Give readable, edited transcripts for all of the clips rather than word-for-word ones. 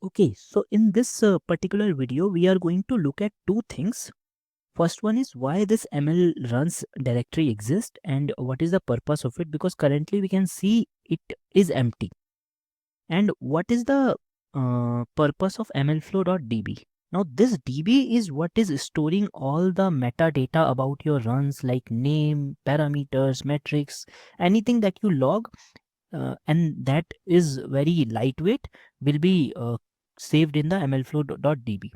Okay, so in this particular video, we are going to look at two things. First one is why this ML runs directory exists and what is the purpose of it, because currently we can see it is empty. And what is the purpose of mlflow.db? Now this DB is what is storing all the metadata about your runs like name, parameters, metrics, anything that you log, and that is very lightweight, will be saved in the mlflow.db.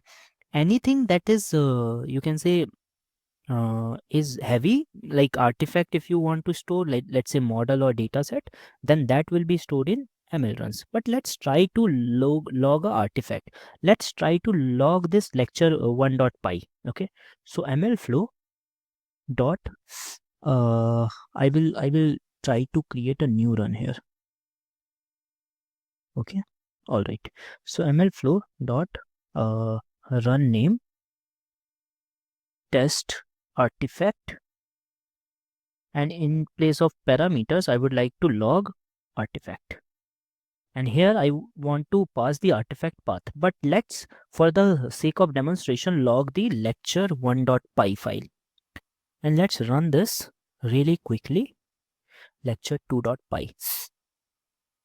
Anything that is you can say is heavy, like artifact, if you want to store, like let's say model or data set, then that will be stored in ml runs. But let's try to log a artifact. Let's try to log this lecture 1.py. Okay, so mlflow dot I will try to create a new run here. Okay, all right, so mlflow dot run name test artifact, and in place of parameters I would like to log artifact, and here I want to pass the artifact path. But let's, for the sake of demonstration, log the lecture1.py file, and let's run this really quickly. Lecture2.py.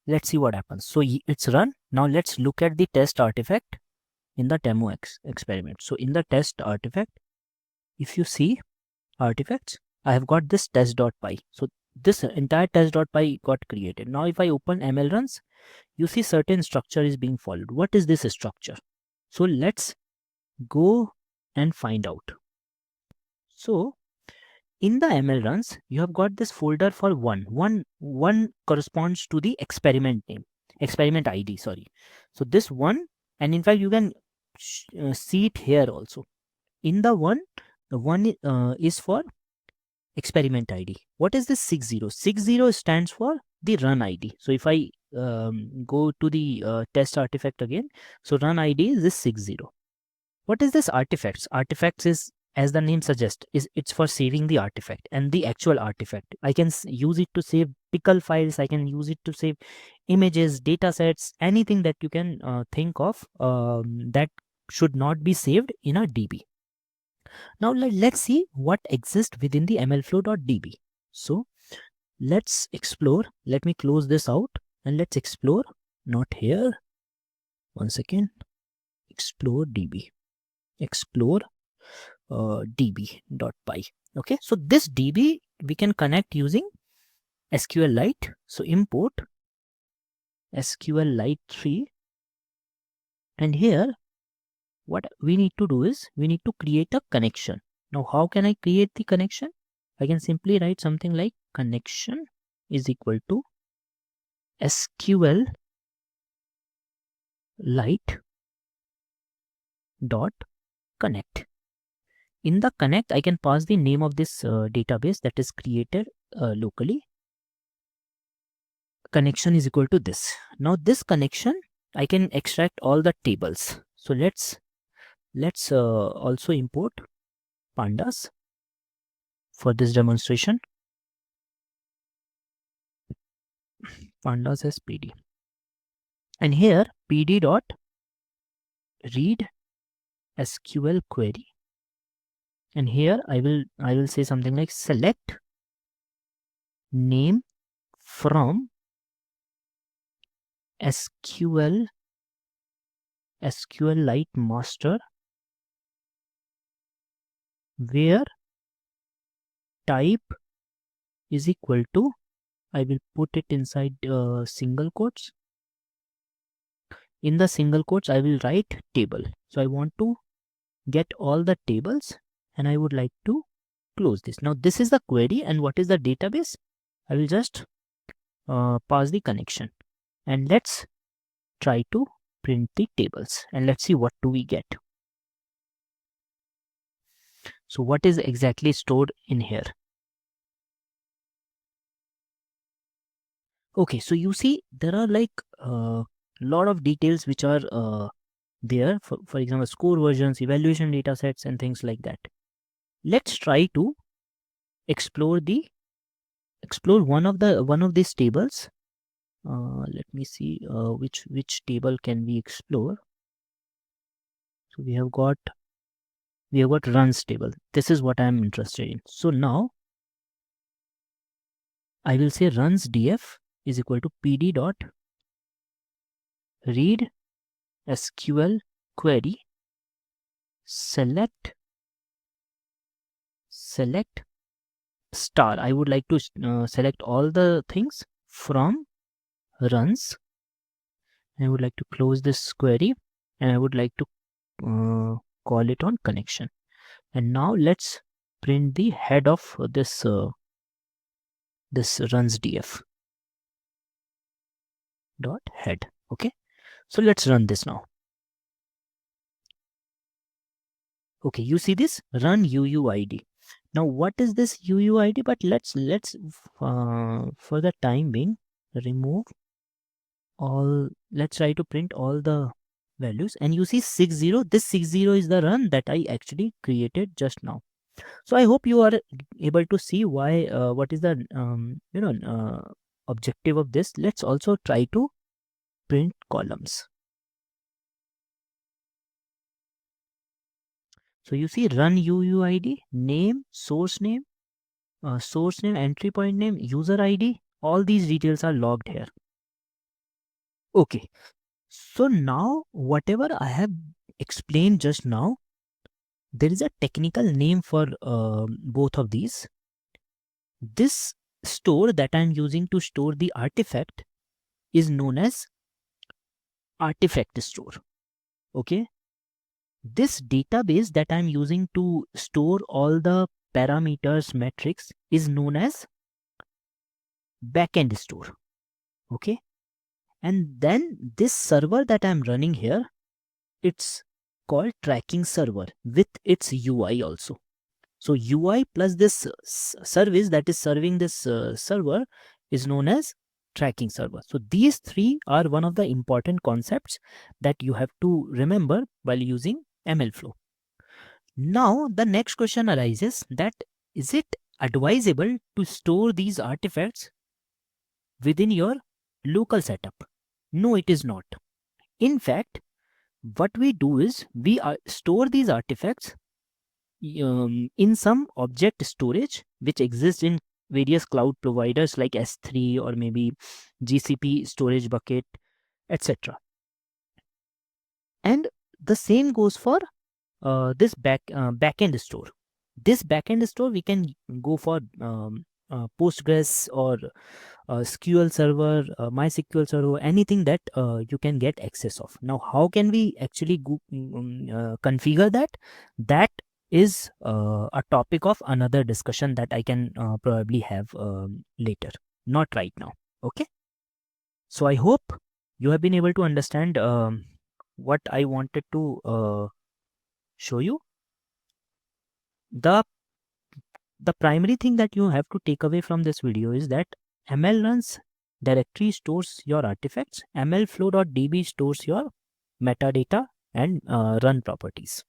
Let's see what happens. So it's run. Now let's look at the test artifact in the demo experiment. So in the test artifact, if you see artifacts, I have got this test.py. So this entire test.py got created. Now if I open ml runs, you see certain structure is being followed. What is this structure? So let's go and find out. So in the ml runs, you have got this folder for one corresponds to the experiment name, experiment id, sorry. So this one, and in fact you can see it here also. In the one is for experiment id. What is this 60? 60 stands for the run id. So if I go to the test artifact again, so run id is this 60. What is this artifacts? Artifacts is, as the name suggests, is it's for saving the artifact, and the actual artifact I can use it to save pickle files. I can use it to save images, data sets, anything that you can think of that should not be saved in a db. Now let's see what exists within the mlflow.db. So let's explore. Let me close this out and let's explore. Not here. One second. Explore db. Explore db.py. Okay, so this db we can connect using SQLite. So import SQLite 3, and here what we need to do is we need to create a connection. Now how can I create the connection? I can simply write something like connection is equal to SQLite dot connect. In the connect, I can pass the name of this database that is created locally. Connection is equal to this. Now this connection, I can extract all the tables. So let's also import pandas for this demonstration. Pandas as pd, and here pd dot read SQL query, and here I will say something like select name from SQLite master, where type is equal to, I will put it inside single quotes. In the single quotes I will write table. So I want to get all the tables and I would like to close this. Now this is the query, and what is the database? I will just pass the connection, and let's try to print the tables, and let's see what do we get. So what is exactly stored in here? Okay, so you see there are like lot of details which are there, for example score versions, evaluation data sets, and things like that. Let's try to explore one of these tables. Let me see which table can we explore. So we have got runs table. This is what I am interested in. So now I will say runs df is equal to pd dot read SQL query select star. I would like to select all the things from runs. I would like to close this query and I would like to call it on connection. And now let's print the head of this runs df dot head. Okay, so let's run this now. Okay, you see this run UUID. Now what is this UUID? But let's for the time being remove all. Let's try to print all the values, and you see 60. This 60 is the run that I actually created just now. So I hope you are able to see why what is the objective of this. Let's also try to print columns. So you see run UUID, name, source name, entry point name, user ID, all these details are logged here. Okay, so now whatever I have explained just now, there is a technical name for both of these. This store that I'm using to store the artifact is known as artifact store. Okay, this database that I'm using to store all the parameters metrics is known as backend store. Okay, and then this server that I'm running here, it's called tracking server with its UI also. So UI plus this service that is serving this server is known as tracking server. So these three are one of the important concepts that you have to remember while using MLflow. Now the next question arises that is it advisable to store these artifacts within your local setup? No, it is not. In fact, what we do is we store these artifacts in some object storage which exists in various cloud providers like S3 or maybe GCP storage bucket, etc. And the same goes for this backend store. This backend store we can go for Postgres or SQL server, MySQL server, anything that you can get access of. Now, how can we actually configure that? That is a topic of another discussion that I can probably have later, not right now. Okay. So I hope you have been able to understand what I wanted to show you. The primary thing that you have to take away from this video is that ML runs directory stores your artifacts, mlflow.db stores your metadata and run properties.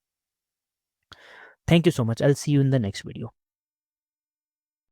Thank you so much. I'll see you in the next video.